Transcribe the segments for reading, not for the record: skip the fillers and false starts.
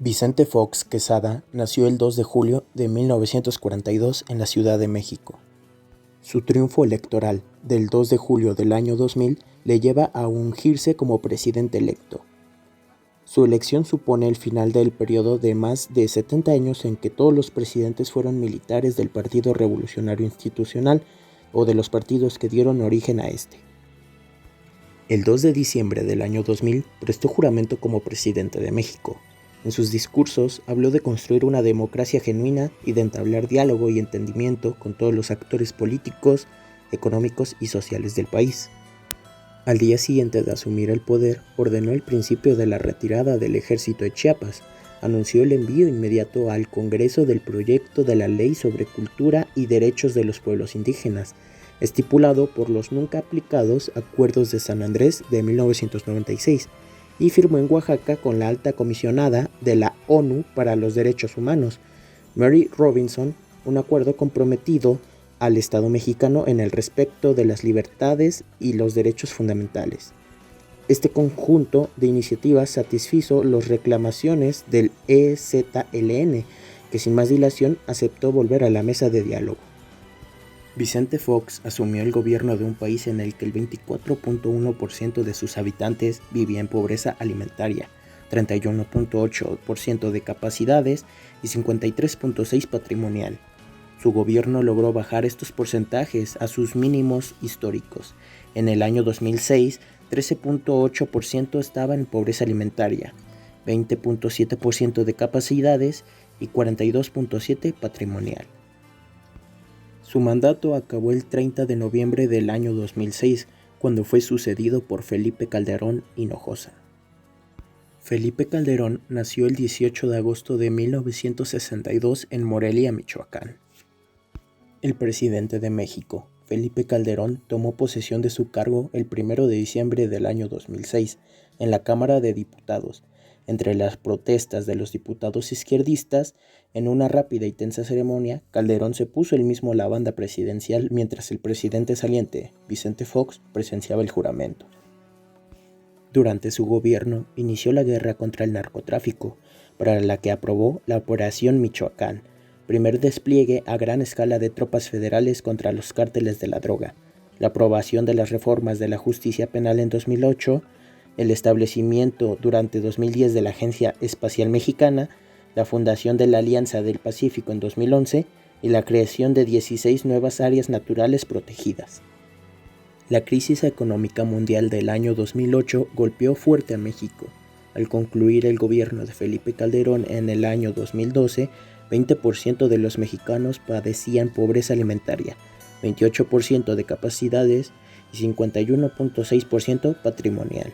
Vicente Fox Quesada nació el 2 de julio de 1942 en la Ciudad de México. Su triunfo electoral del 2 de julio del año 2000 le lleva a ungirse como presidente electo. Su elección supone el final del periodo de más de 70 años en que todos los presidentes fueron militares del Partido Revolucionario Institucional o de los partidos que dieron origen a este. El 2 de diciembre del año 2000 prestó juramento como presidente de México. En sus discursos habló de construir una democracia genuina y de entablar diálogo y entendimiento con todos los actores políticos, económicos y sociales del país. Al día siguiente de asumir el poder, ordenó el principio de la retirada del ejército de Chiapas, anunció el envío inmediato al Congreso del proyecto de la Ley sobre Cultura y Derechos de los Pueblos Indígenas, estipulado por los nunca aplicados Acuerdos de San Andrés de 1996, y firmó en Oaxaca con la alta comisionada de la ONU para los Derechos Humanos, Mary Robinson, un acuerdo comprometido al Estado mexicano en el respeto de las libertades y los derechos fundamentales. Este conjunto de iniciativas satisfizo las reclamaciones del EZLN, que sin más dilación aceptó volver a la mesa de diálogo. Vicente Fox asumió el gobierno de un país en el que el 24.1% de sus habitantes vivía en pobreza alimentaria, 31.8% de capacidades y 53.6% patrimonial. Su gobierno logró bajar estos porcentajes a sus mínimos históricos. En el año 2006, 13.8% estaba en pobreza alimentaria, 20.7% de capacidades y 42.7% patrimonial. Su mandato acabó el 30 de noviembre del año 2006, cuando fue sucedido por Felipe Calderón Hinojosa. Felipe Calderón nació el 18 de agosto de 1962 en Morelia, Michoacán. El presidente de México, Felipe Calderón, tomó posesión de su cargo el 1 de diciembre del año 2006 en la Cámara de Diputados. Entre las protestas de los diputados izquierdistas, en una rápida y tensa ceremonia, Calderón se puso él mismo la banda presidencial mientras el presidente saliente, Vicente Fox, presenciaba el juramento. Durante su gobierno, inició la guerra contra el narcotráfico, para la que aprobó la Operación Michoacán, primer despliegue a gran escala de tropas federales contra los cárteles de la droga, la aprobación de las reformas de la justicia penal en 2008, el establecimiento durante 2010 de la Agencia Espacial Mexicana, la fundación de la Alianza del Pacífico en 2011 y la creación de 16 nuevas áreas naturales protegidas. La crisis económica mundial del año 2008 golpeó fuerte a México. Al concluir el gobierno de Felipe Calderón en el año 2012, 20% de los mexicanos padecían pobreza alimentaria, 28% de capacidades y 51.6% patrimonial.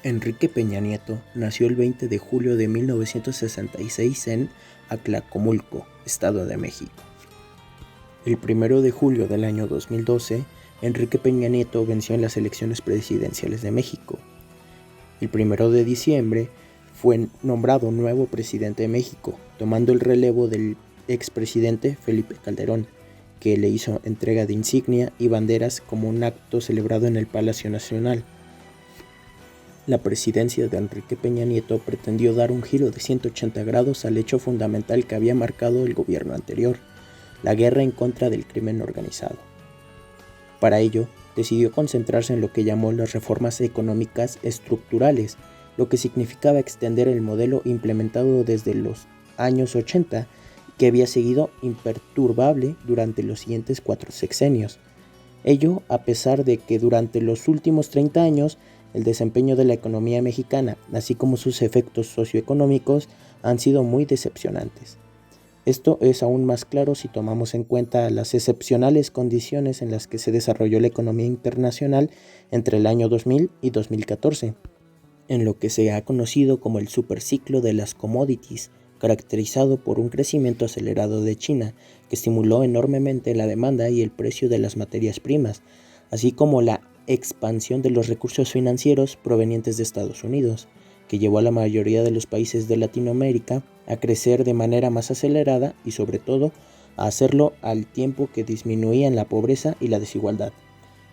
Enrique Peña Nieto nació el 20 de julio de 1966 en Atlacomulco, Estado de México. El 1 de julio del año 2012, Enrique Peña Nieto venció en las elecciones presidenciales de México. El 1 de diciembre fue nombrado nuevo presidente de México, tomando el relevo del expresidente Felipe Calderón, que le hizo entrega de insignia y banderas como un acto celebrado en el Palacio Nacional. La presidencia de Enrique Peña Nieto pretendió dar un giro de 180 grados al hecho fundamental que había marcado el gobierno anterior, la guerra en contra del crimen organizado. Para ello, decidió concentrarse en lo que llamó las reformas económicas estructurales, lo que significaba extender el modelo implementado desde los años 80, que había seguido imperturbable durante los siguientes 4 sexenios. Ello a pesar de que durante los últimos 30 años el desempeño de la economía mexicana, así como sus efectos socioeconómicos, han sido muy decepcionantes. Esto es aún más claro si tomamos en cuenta las excepcionales condiciones en las que se desarrolló la economía internacional entre el año 2000 y 2014, en lo que se ha conocido como el superciclo de las commodities, caracterizado por un crecimiento acelerado de China, que estimuló enormemente la demanda y el precio de las materias primas, así como la expansión de los recursos financieros provenientes de Estados Unidos, que llevó a la mayoría de los países de Latinoamérica a crecer de manera más acelerada y sobre todo a hacerlo al tiempo que disminuían la pobreza y la desigualdad.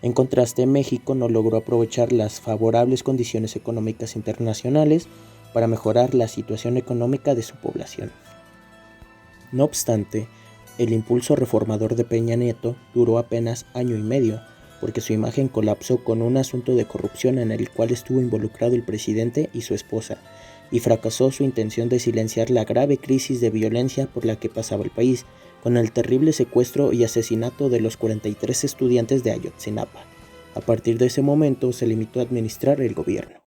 En contraste, México no logró aprovechar las favorables condiciones económicas internacionales, para mejorar la situación económica de su población. No obstante, el impulso reformador de Peña Nieto duró apenas año y medio, porque su imagen colapsó con un asunto de corrupción en el cual estuvo involucrado el presidente y su esposa, y fracasó su intención de silenciar la grave crisis de violencia por la que pasaba el país, con el terrible secuestro y asesinato de los 43 estudiantes de Ayotzinapa. A partir de ese momento se limitó a administrar el gobierno.